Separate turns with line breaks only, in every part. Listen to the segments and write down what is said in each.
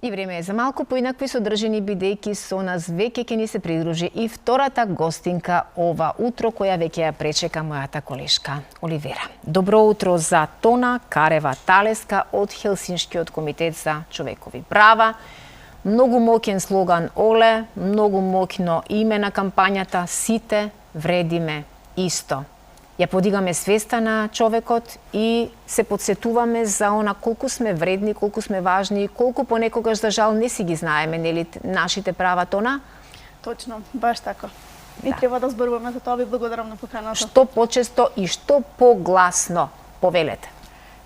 И време е за малку поинакви содржини, бидејќи со нас веќе ќе ни се придружи и втората гостинка ова утро, која веќе ја пречека мојата колешка Оливера. Добро утро за Тона Карева-Талеска од Хелсиншкиот комитет за човекови права. Многу моќен слоган Оле, многу моќно име на кампањата "Сите вредиме исто". Ја подигаме свеста на човекот и се подсетуваме за она колку сме вредни, колку сме важни, колку понекогаш за жал не си ги знаеме, нели, нашите права, Тона?
Точно, баш така. И треба да зборуваме за тоа, ви благодарам на поканата.
Што почесто и што погласно, повелете.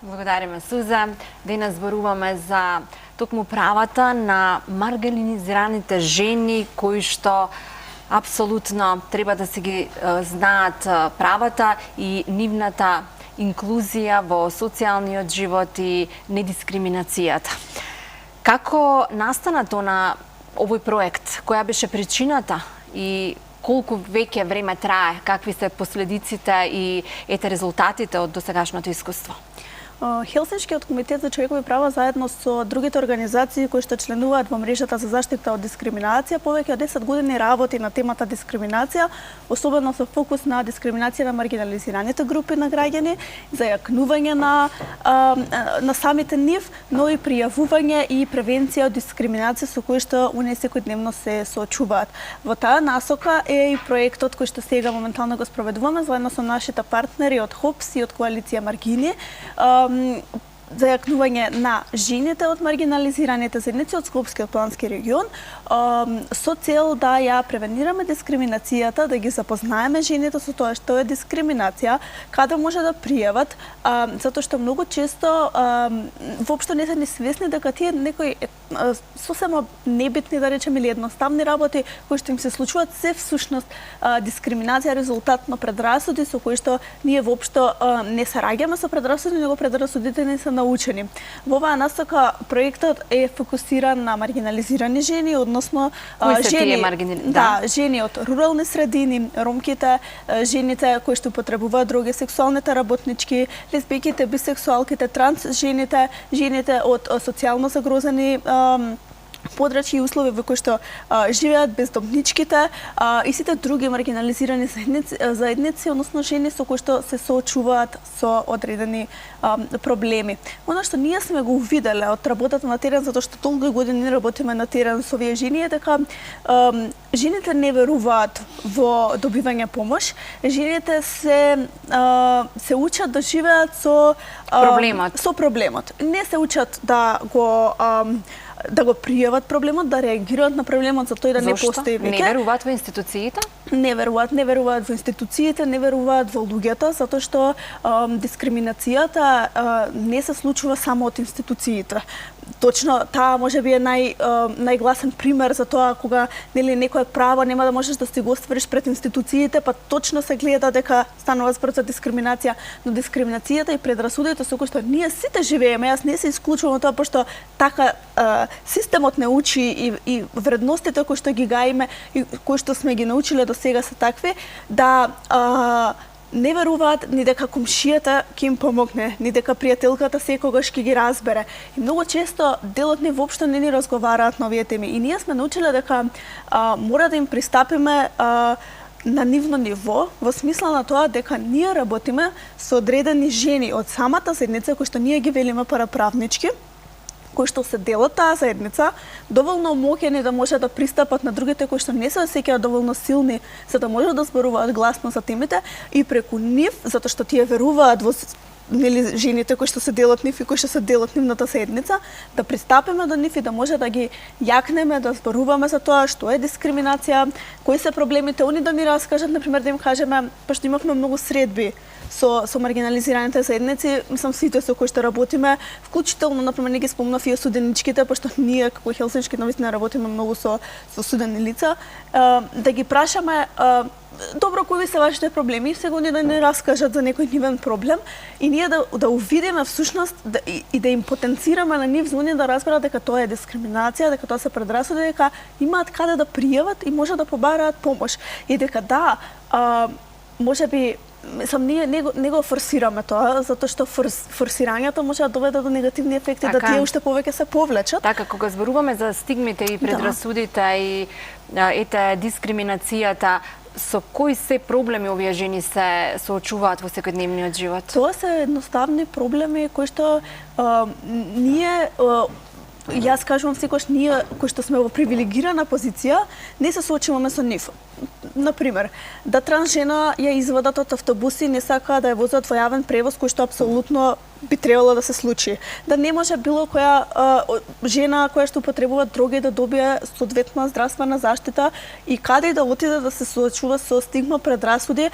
Благодариме, Суза. Денес зборуваме за токму правата на маргинализираните жени кои што апсолутно треба да се ги знаат правата и нивната инклузија во социјалниот живот и недискриминацијата. Како настана Тона овој проект? Која беше причината и колку веќе време трае? Какви се последиците и резултатите од досегашното искуство?
Хелсиншкиот комитет за човекови права заедно со другите организации кои што членуваат во мрежата за заштита од дискриминација повеќе од 10 години работи на темата дискриминација, особено со фокус на дискриминација на маргинализираните групи на граѓани, за јакнување на самите нив, но и пријавување и превенција од дискриминација со кои што оние секојдневно се соочуваат. Во таа насока е и проектот кој што сега моментално го спроведуваме заедно со нашите партнери од ХОПС и од коалиција Маргини, за јакнување на жените од маргинализираните заедници од Скопскиот плански регион, со цел да ја превенираме дискриминацијата, да ги запознаеме жените со тоа што е дискриминација, каде може да пријават, затоа што многу често воопшто не се ни свесни дека тие некои сосема небитни, да речеме, или едноставни работи кои што им се случуваат се всушност дискриминација, резултат на предрасуди со кои што ние воопшто не сараѓаме со предрасуди, него предрасудите не се научени. Во оваа насока проектот е фокусиран на маргинализирани жени, односно жени од рурални средини, ромките, жените кои што потребуваат други, сексуалните работнички, лесбијките, бисексуалките, транс жените, жените од социјално загрозени подрачји и услови во кои што живеат, бездомничките и сите други маргинализирани заедници, односно жени со кои што се соочуваат со одредени проблеми. Она што ние сме го увиделе од работата на терен, затоа што толку години работиме на терен со овие жени, е дека жените не веруваат во добивање помош. Жените се учат да живеат со проблемот. Не се учат да го пријават проблемот, да реагираат на проблемот за тој да не постои веќе.
Не веруваат во институциите?
Не веруваат во институциите, не веруваат во луѓето, затоа што дискриминацијата не се случува само од институциите. Точно, таа можеби е најгласен пример за тоа кога нели некое право нема да можеш да си го оствариш пред институциите, па точно се гледа дека станува збор за дискриминација, но дискриминацијата и предрасудите со кои што ние сите живееме, јас не се исклучувам тоа, пошто така системот не учи и вредностите кои што ги гаиме и кои што сме ги научиле до сега се такви, да не веруваат ни дека комшијата ќе им помогне, ни дека пријателката секогаш ќе ги разбере. И многу често делот ни воопшто не ни разговараат на овие теми. И ние сме научиле дека мора да им пристапиме на нивно ниво, во смисла на тоа дека ние работиме со одредени жени од самата заедница, кои што ние ги велиме параправнички, кои што се дел од таа заедница, доволно моќни да може да пристапат на другите кои што не се осеќаат доволно силни за да можат да зборуваат гласно за темите и преку нив, затоа што тие веруваат во жените кои што се дел од нив и кои што се дел од нивната заедница, да пристапиме до нив и да може да ги јакнеме, да зборуваме за тоа што е дискриминација, кои се проблемите, они да ни раскажат, например, да им кажеме, пошто имавме многу средби со маргинализираните заедници, мислам сите со кои што работиме, вклучително, например, не ги спомнав и осуденичките, пошто ние како Хелсиншки новини работиме многу со осудени лица, да ги прашаме добро, кои се вашите проблеми, и сега да не раскажат за некој нивен проблем и ние да увидиме всушност и да им потенцираме на нив за оние да разберат дека тоа е дискриминација, дека тоа се предрасуди, дека имаат каде да пријават и може да побараат помош. И дека можеби Мислам, не го форсираме тоа, затоа што форсирањето може да доведе до негативни ефекти, да тие уште повеќе се повлечат.
Така, кога зборуваме за стигмите и предрасудите и дискриминацијата, со кои се проблеми овие жени се соочуваат во секојдневниот живот?
Тоа се едноставни проблеми кои што ние јас кажувам секогаш ние кои што сме во привилегирана позиција не се соочуваме со нив. Например, да транс жена ја извадат од автобуси, не сака да ја возат во јавен превоз, кој што апсолутно би требало да се случи. Да не може било која жена која што употребува дроги да добие соодветна здравствена заштита и каде и да отиде да се соочува со стигма, предрасуди,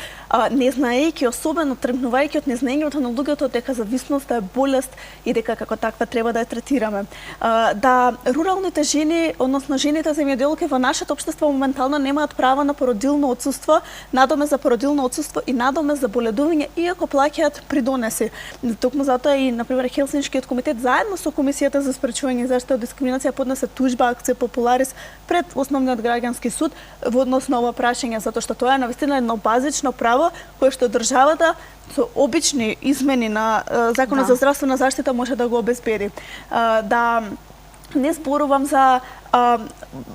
не знаејќи, особено тргнувајќи од незнаењето на луѓето дека зависноста е болест и дека како таква треба да ја третираме. Да руралните жени, односно жените земјоделки во нашето општество моментално немаат право на породилно отсуство, надоме за породилно отсуство и надоме за боледување, иако плаќаат придонеси. Токму затоа и, например, Хелсиншкиот комитет заедно со Комисијата за спречување и заштита од дискриминација поднесе тужба акција Популарис пред Основниот граѓански суд во однос на ова прашање, затоа што тоа е навистина едно базично право кое што државата со обични измени на Законот за здравствена заштита може да го обезбеди. Да не зборувам за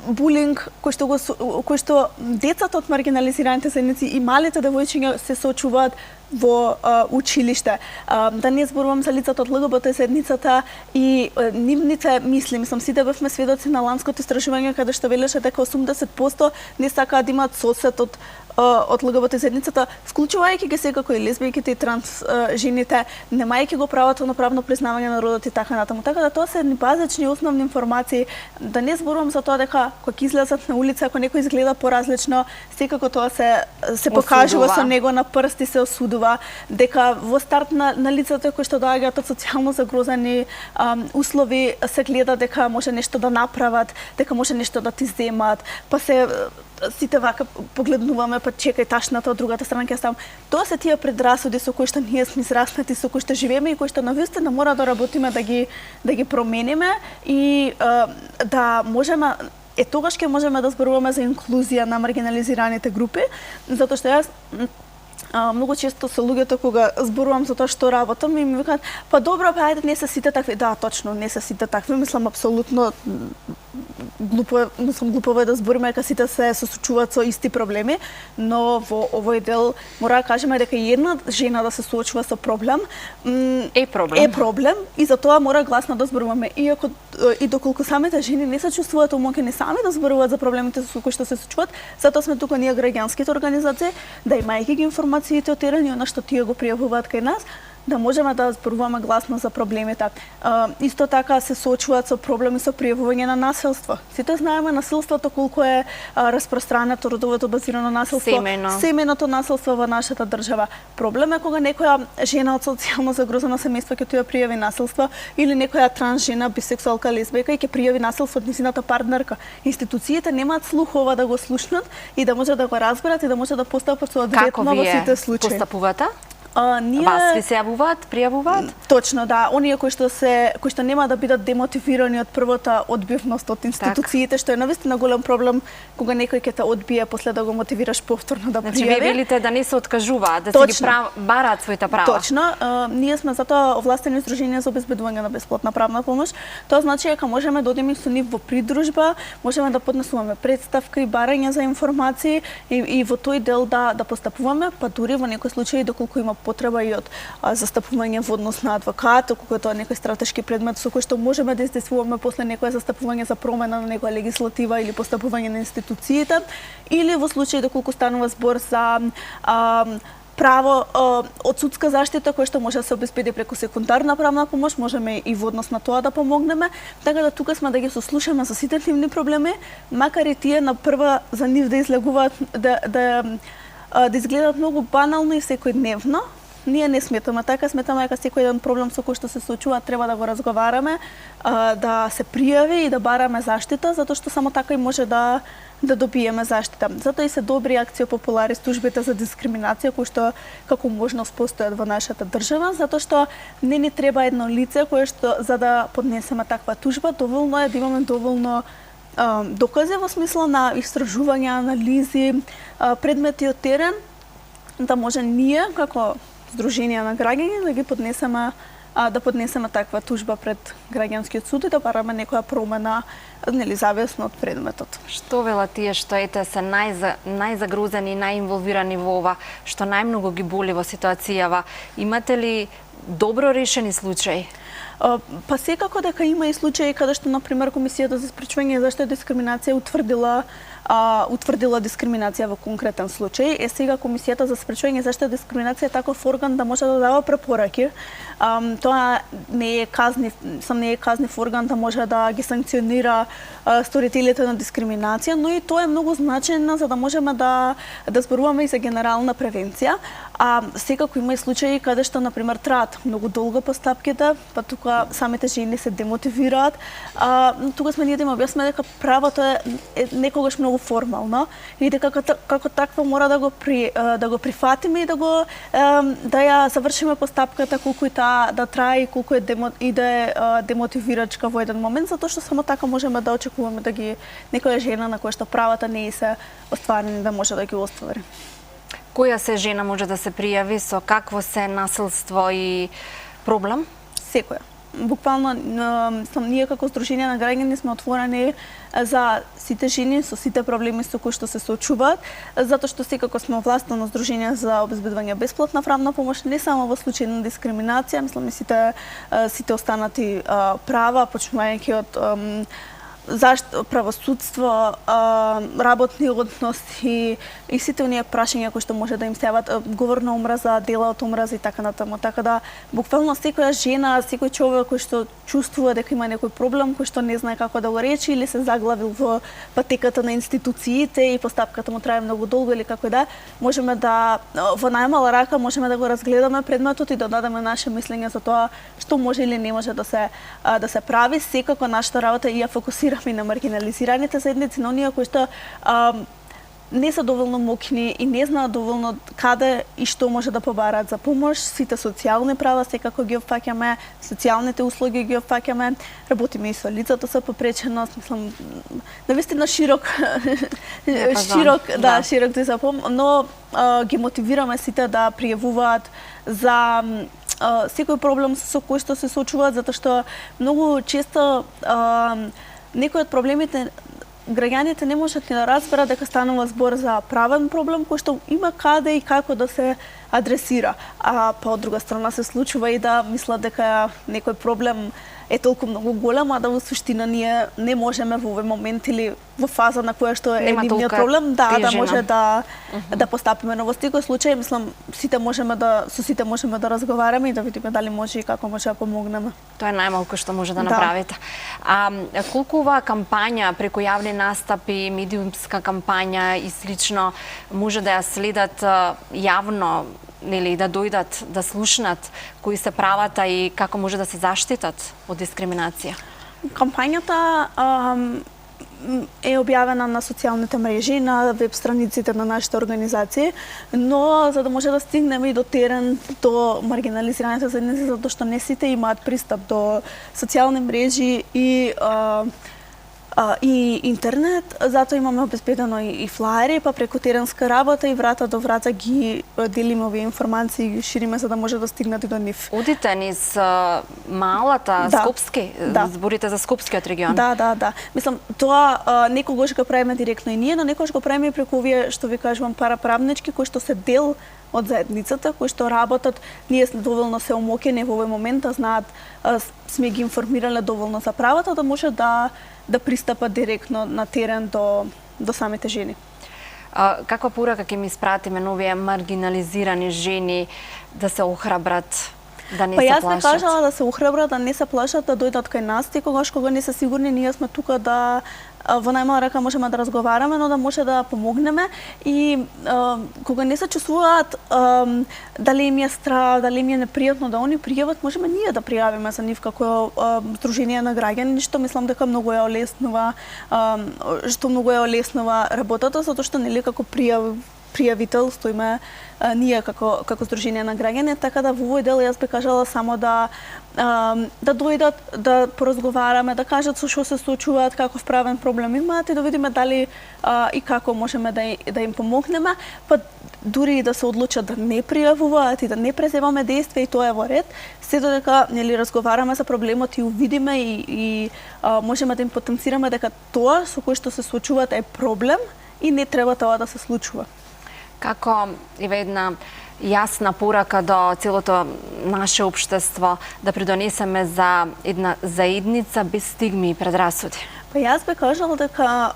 булинг кој што децата од маргинализираните заедници и малите девојчиња се соочуваат во училиште. Да не зборувам за лицата од ЛГБТ заедницата и нивните мисли. Мислам, сите бевме сведоци на ланското истражување каде што велеше дека 80% не сакаат да имаат сосед од ЛГБТ заедницата, вклучувајќи ги секако и лесбијките и транс жените, немајќи го правото на правно признавање на родот и така натаму. Така да тоа се едни базични основни информации. Да не зборувам за тоа дека кога излезат на улица, ако некој изгледа поразлично, секако тоа се покажува со него на прсти, се осудува, дека во старт на лицата кои што доаѓаат од социјално загрозени услови се гледа дека може нешто да направат, дека може нешто да ти земат, па се сите вака погледнуваме, па чекај ташната од другата страна ќе ставам. Тоа се тие предрасуди со кои што ние сме израснати, со кои што живееме и кои што навистина мора да работиме да ги промениме и да можеме тогаш ќе можеме да зборуваме за инклузија на маргинализираните групи, затоа што јас многу често со луѓето кога зборувам за тоа што работам и ми викаат па добро, па ајде не се сите такви. Да, точно, не се сите такви. Мислам апсолутно глупо е да збориме дека сите се соочуваат со исти проблеми, но во овој дел мора да кажеме дека една жена да се соочува со проблем
е
проблем и за тоа мора гласно да зборуваме. Иако и доколку самите жени не се чувствуваат умоќени сами да зборуваат за проблемите со кои што се соочуваат, затоа сме тука ние граѓанските организации да имајќи ги информациите од терен и она што тие го пријавуваат кај нас, да можеме да зборуваме гласно за проблемите. Исто така се соочуваат со проблеми со пријавување на насилство. Сите знаеме насилството колку е распространето, родовото базирано насилство, семејното насилство во нашата држава. Проблем е кога некоја жена од социјално загрозено семејство ќе тоа пријави насилство или некоја транс жена, бисексуалка, лесбијка и ќе пријави насилство од низината партнерка. Институциите немаат слух ова да го слушнат и да може да го разберат и да може да постапат соодветно во сите случаи.
Како вие постапувате?
Ние...
Вас ви се јавуваат, пријавуваат?
Точно, да. Оние кои што нема да бидат демотивирани од првата одбивност од институциите, што е навистина голем проблем кога некој ќе те одбие после да го мотивираш повторно да пријави.
Значи вие велите да не се откажуваат, да се ги бараат своите права.
Точно. Ние сме затоа овластени здружение за обезбедување на бесплатна правна помош. Тоа значи дека можеме да одиме со нив во придружба, можеме да поднесуваме представка и барање за информации и во тој дел да постапуваме, па дури во некои случаи доколку има потреба и од застапување во однос на адвокат, кога тоа е некој стратешки предмет со кој што можеме да издействуваме после некое застапување за промена на некоја легислатива или постапување на институциите, или во случај доколку станува збор за право од судска заштита која што може да се обезбеди преку секундарна правна помош, можеме и во однос на тоа да помогнеме, така да тука сме да ги сослушаме за сите нивни проблеми, макар и тие на прва за нив да излегуваат да изгледаат многу банално и секојдневно. Ние не сметаме така, сметаме дека секој еден проблем со кој што се соочува треба да го разговараме, да се пријави и да бараме заштита, затоа што само така и може да добиеме заштита. Затоа и се добри акција Популарис, тужбите за дискриминација кои што како можност постојат во нашата држава, затоа што не ни треба едно лице кое што за да поднесеме таква тужба, доволно е да имаме доволно докази во смисла на истражувања, анализи, предмети од терен да може ние како Сдружение на граѓани да ги поднесеме таква тужба пред граѓанскиот суд и да бараме некоја промена, нели, зависно од предметот.
Што велат тие што се најзагрузени, најинволвирани во ова, што најмногу ги боли во ситуацијава? Имате ли добро решени случаи?
Па секако дека има и случаи каде што, например, Комисијата за спречување и заштита дискриминација утврдила дискриминација во конкретен случај. Сега Комисијата за спречување и заштита дискриминација е таков орган да може да дава препораки. Тоа не е казнив орган да може да ги санкционира сторителите на дискриминација, но и тоа е многу значајно за да можеме да зборуваме и за генерална превенција. Секако има и случаи каде што, например, траат многу долго постапките, па тука самите жени се демотивираат. Тука сме ние да им објасниме дека правото е некогаш многу формално и дека како такво мора да го прифатиме и да ја завршиме постапката колку и таа да трае и колку и да е демотивирачка во еден момент, затоа што само така можеме да очекуваме да ги некоја жена на која што правата не се остварени да може да ги оствари.
Која се жена може да се пријави со какво се насилство и проблем?
Секоја. Буквално ние како Сдружение на граѓани сме отворени за сите жени со сите проблеми со кои што се соочуваат, затоа што секако сме овластено Сдружение за обезбедување бесплатна правна помош не само во случај на дискриминација, мислам и сите останати права, почнувајќи од правосудство, работни односи и сите оние прашања кои што може да им се јават, говор на омраза, дела од омраза и така натаму. Така да буквално секоја жена, секој човек кој што чувствува дека има некој проблем, кој што не знае како да го речи или се заглавил во патеката на институциите и постапката му трае многу долго или како да, можеме да во најмала рака можеме да го разгледаме предметот и да дадеме наше мислење за тоа што може или не може да се прави. Секако нашата работа и ја фокусира и на маргинализираните заедници, на оние кои што не се доволно моќни и не знаат доволно каде и што може да побараат за помош. Сите социјални права секако ги опфаќаме, социјалните услуги ги опфаќаме, работиме и со лицата со попреченост, мислам, навистина широк дизапом, но ги мотивираме сите да пријавуваат за секој проблем со кој што се соочуваат, затоа што многу често некои од проблемите граѓаните не можат ни да разберат дека станува збор за правен проблем кој што има каде и како да се адресира. Па од друга страна се случува и да мислат дека некој проблем е толку многу голем, а да во суштина ние не можеме во овој момент или во фаза на која што е нивниот проблем, да може да постапиме. Но во секој случај, мислам, со сите можеме да разговараме и да видиме дали може и како може да помогнеме.
Тоа е најмалку што може да направите. Колку оваа кампања преку јавни настапи, медиумска кампања и слично може да ја следат јавно, нели, да дојдат, да слушнат кои се правата и како може да се заштитат од дискриминација?
Кампањата е објавена на социјалните мрежи, на веб страниците на нашите организации, но за да може да стигнеме и до терен, до маргинализираните заедници, затоа што не сите имаат пристап до социјални мрежи и интернет, затоа имаме обезбедено и флаери, па преку теренска работа и врата до врата ги делиме овие информации и ги шириме за да може да стигнат и до нив.
Одите низ малата Скопски, зборите за Скопскиот регион?
Да. Мислам, тоа некогаш го правиме директно и ние, но некогаш го правиме преку овие, што ви кажувам, параправнички, кои што се дел од заедницата, кои што работат, ние доволно се омоќени во овој момент, да знаат, сме ги информирале доволно за правата, да може да пристапат директно на терен до самите жени.
Каква порака ќе ми испратиме на овие маргинализирани жени да се охрабрат, да не се плашат?
Па јас не кажала да се охрабрат, да не се плашат, да дојдат кај нас, кога не се сигурни, ние сме тука да во најмала рака можеме да разговараме, но да може да помогнеме и кога не се чувствуваат дали им е страх, дали им е непријатно да они пријават, можеме ние да пријавиме за нив како Сдружение на граѓани, што мислам дека многу е олеснува работата, затоа што нели како пријавител стоиме ние како Сдружение на граѓани, така да во овој дел јас би кажала само да дојдат, да поразговараме, да кажат со што се соочуваат, каков правен проблем имаат и да видиме дали и како можеме да им помогнеме. Па дури и да се одлучат да не пријавуваат и да не преземаме действие, и тоа е во ред, се додека нели разговараме за проблемот и увидиме и можеме да им потенцираме дека тоа со кој што се соочуваат е проблем и не треба тоа да се случува.
Како една јасна порака до целото наше општество да придонесеме за една заедница без стигми и предрасуди?
Па јас би кажала дека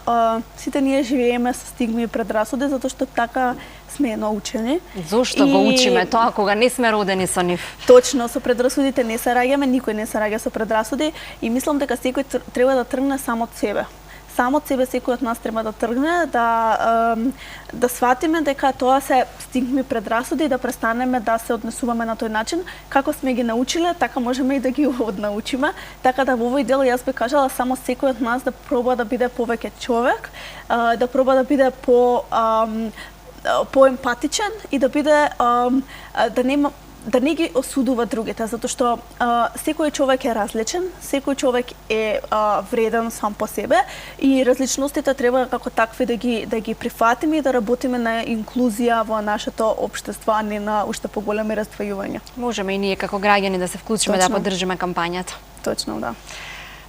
сите ние живееме со стигми и предрасуди затоа што така сме научени.
Зошто го учиме тоа кога не сме родени со нив?
Точно, со предрасудите не се раѓаме, никој не се раѓа со предрасуди и мислам дека секој треба да тргне само од себе. Само од себе секој од нас треба да тргне, да сватиме дека тоа се стигми предрасуди и да престанеме да се однесуваме на тој начин. Како сме ги научиле, така можеме и да ги однаучиме. Така да во овој дел јас би кажала само секој од нас да проба да биде повеќе човек, да проба да биде поемпатичен и да биде да не ги осудува другите, затоа што секој човек е различен, секој човек е вреден сам по себе и различностите треба како такви да ги прифатиме и да работиме на инклузија во нашето општество, а не на уште поголеми раздвојувања.
Можеме и ние како граѓани да се вклучиме. Точно. Да поддржиме кампањата.
Точно, да.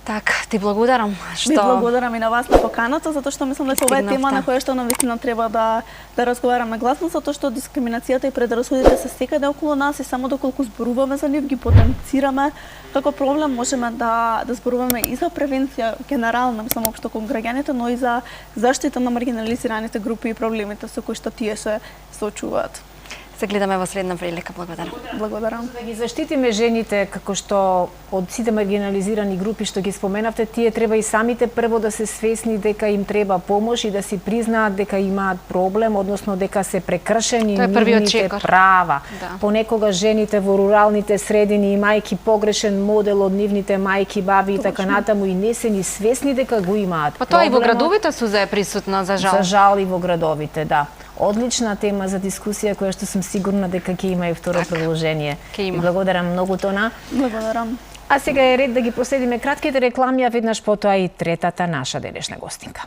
Так, ти благодарам што...
Ви благодарам и на вас на поканата, затоа што мислам дека ова е тема на која што навистина треба да разговараме гласно, затоа што дискриминацијата и предрасудите се секаде околу нас и само доколку зборуваме за нив, ги потенцираме како проблем, можеме да зборуваме и за превенција генерално, мислам општо кон граѓаните, но и за заштита на маргинализираните групи и проблемите со кои што тие се соочуваат.
Се гледаме во следна прилика. Благодарам.
Благодарам.
Да ги заштитиме жените, како што од сите маргинализирани групи што ги споменавте, тие треба и самите прво да се свесни дека им треба помош и да си признаат дека имаат проблем, односно дека се прекршени нивните права. Да. Понекога жените во руралните средини, имајќи погрешен модел од нивните мајки, баби и така натаму, и не се ни свесни дека го имаат.
Па тоа и во градовите Суза е присутно, за жал.
За жал и во градовите, да. Одлична тема за дискусија која што сум сигурна дека ќе има и второ продолжение. И благодарам многу, Тона.
Благодарам.
А сега е ред да ги последиме кратките реклами, а веднаш потоа и третата наша денешна гостинка.